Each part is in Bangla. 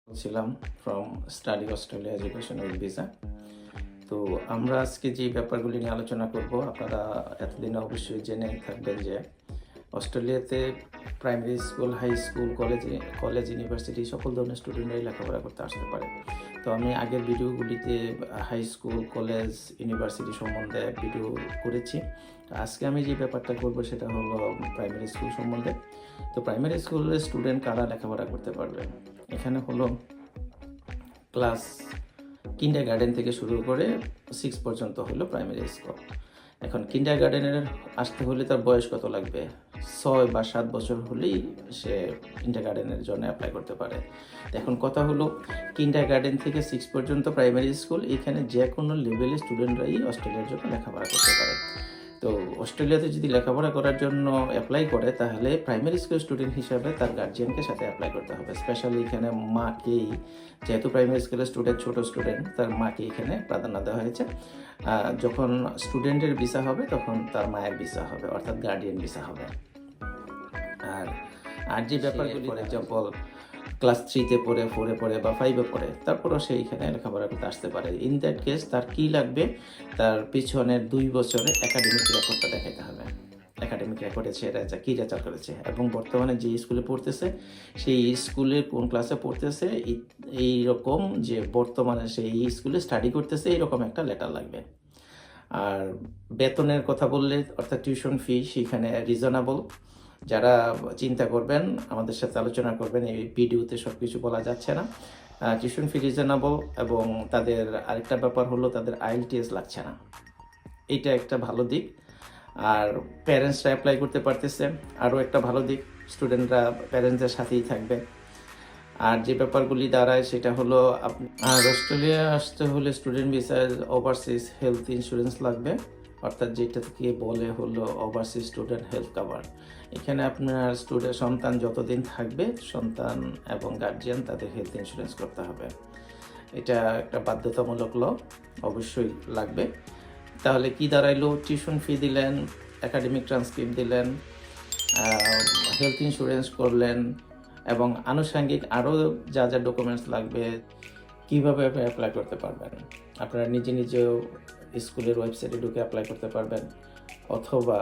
বলছিলাম from study Australia education with visa. তো আমরা আজকে যে ব্যাপারগুলি নিয়ে আলোচনা করব, আপনারা এতদিনে অবশ্যই জেনে থাকবেন যে অস্ট্রেলিয়াতে primary school, high school, college, university সকল ধরনের স্টুডেন্টরাই লেখাপড়া করতে আসতে পারে। তো আমি আগের ভিডিওগুলিতে হাই স্কুল, কলেজ, ইউনিভার্সিটি সম্বন্ধে ভিডিও করেছি। তো আজকে আমি যে ব্যাপারটা করব সেটা হলো প্রাইমারি স্কুল সম্বন্ধে। তো প্রাইমারি স্কুলের স্টুডেন্ট কারা লেখাপড়া করতে পারবে? এখানে হলো ক্লাস কিন্ডারগার্টেন থেকে শুরু করে 6 পর্যন্ত হলো প্রাইমারি স্কুল। এখন কিন্ডারগার্টেনের আসতে হলে তার বয়স কত লাগবে? 6 বা 7 বছর হলেই সে কিন্ডারগার্টেনের জন্য অ্যাপ্লাই করতে পারে। এখন কথা হলো, কিন্ডারগার্টেন থেকে 6 পর্যন্ত প্রাইমারি স্কুল, এখানে যে কোনো লেভেলের স্টুডেন্টরাই অস্ট্রেলিয়ার জন্য লেখাপড়া করতে পারে। তো অস্ট্রেলিয়াতে যদি লেখাপড়া করার জন্য অ্যাপ্লাই করে, তাহলে প্রাইমারি স্কুল স্টুডেন্ট হিসাবে তার গার্জিয়ানকে সাথে অ্যাপ্লাই করতে হবে। স্পেশালি এখানে মাকেই, যেহেতু প্রাইমারি স্কুলের স্টুডেন্ট ছোট স্টুডেন্ট, তার মাকে এখানে প্রাধান্য দেওয়া হয়েছে। যখন স্টুডেন্টের ভিসা হবে তখন তার মায়ের ভিসা হবে, অর্থাৎ গার্ডিয়ান ভিসা হবে। আর যে ব্যাপারগুলি, ফর এক্সাম্পল ক্লাস 3-তে পড়ে, 4-এ পড়ে বা 5-এ পড়ে, তারপরও সে এখানে লেখাপড়া করতে আসতে পারে। ইন দ্যাট কেস তার কী লাগবে? তার পিছনের 2 বছরের একাডেমিক রেকর্ডটা দেখাতে হবে। একাডেমিক রেকর্ডে সে কী রেজাল্ট করেছে এবং বর্তমানে যে স্কুলে পড়তেছে সেই স্কুলের কোন ক্লাসে পড়তেছে, এইরকম যে বর্তমানে সেই স্কুলে স্টাডি করতেছে, এইরকম একটা লেটার লাগবে। আর বেতনের কথা বললে, অর্থাৎ টিউশন ফি, সেখানে রিজনেবল। যারা চিন্তা করবেন আমাদের সাথে আলোচনা করবেন, এই ভিডিওতে সব কিছু বলা যাচ্ছে না। টিউশন ফি রিজনেবল, এবং তাদের আরেকটা ব্যাপার হলো তাদের IELTS লাগছে না, এইটা একটা ভালো দিক। আর প্যারেন্টসরা অ্যাপ্লাই করতে পারতেছে, আরও একটা ভালো দিক, স্টুডেন্টরা প্যারেন্টসদের সাথেই থাকবে। আর যে ব্যাপারগুলি দাঁড়ায় সেটা হলো, আর অস্ট্রেলিয়া আসতে হলে স্টুডেন্ট ভিসায় ওভারসিজ হেলথ ইন্স্যুরেন্স লাগবে, অর্থাৎ যেটাকে বলে হলো ওভারসিজ স্টুডেন্ট হেলথ কাভার। এখানে আপনার সন্তান যতদিন থাকবে, সন্তান এবং গার্জিয়ান তাদের হেলথ ইন্স্যুরেন্স করতে হবে। এটা একটা বাধ্যতামূলক ল, অবশ্যই লাগবে। তাহলে কি দাঁড়াইলো? টিউশন ফি দিলেন, একাডেমিক ট্রান্সক্রিপ্ট দিলেন, হেলথ ইন্স্যুরেন্স করলেন, এবং আনুষঙ্গিক আরও যা যা ডকুমেন্টস লাগবে। কীভাবে আপনি অ্যাপ্লাই করতে পারবেন? আপনারা নিজেও স্কুলের ওয়েবসাইটে ঢুকে অ্যাপ্লাই করতে পারবেন, অথবা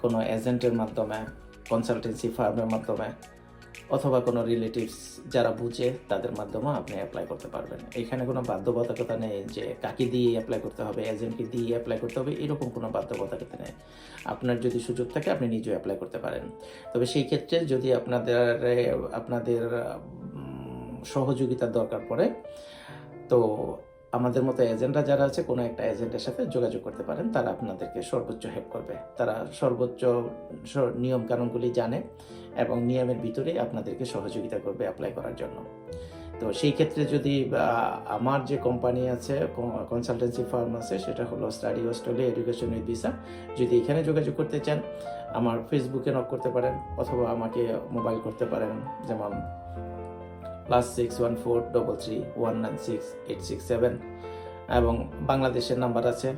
কোনো এজেন্টের মাধ্যমে, কনসালটেন্সি ফার্মের মাধ্যমে, অথবা কোনো রিলেটিভস যারা বুঝে তাদের মাধ্যমে আপনি অ্যাপ্লাই করতে পারবেন। এখানে কোনো বাধ্যবাধকতা নেই যে কাকে দিয়ে অ্যাপ্লাই করতে হবে, এজেন্টকে দিয়ে অ্যাপ্লাই করতে হবে, এরকম কোনো বাধ্যবাধকতা নেই। আপনার যদি সুযোগ থাকে আপনি নিজেও অ্যাপ্লাই করতে পারেন। তবে সেই ক্ষেত্রে যদি আপনাদের সহযোগিতার দরকার পড়ে, তো আমাদের মতো এজেন্টরা যারা আছে, কোনো একটা এজেন্টের সাথে যোগাযোগ করতে পারেন, তারা আপনাদেরকে সর্বোচ্চ হেল্প করবে। তারা সর্বোচ্চ নিয়ম কানুনগুলি জানে এবং নিয়মের ভিতরেই আপনাদেরকে সহযোগিতা করবে অ্যাপ্লাই করার জন্য। তো সেই ক্ষেত্রে যদি আমার যে কোম্পানি আছে, কনসালটেন্সি ফার্ম আছে, সেটা হলো study Australia education with visa. যদি এখানে যোগাযোগ করতে চান, আমার ফেসবুকে নক করতে পারেন, অথবা আমাকে মোবাইল করতে পারেন, যেমন +61433196867, এবং বাংলাদেশের নাম্বার আছে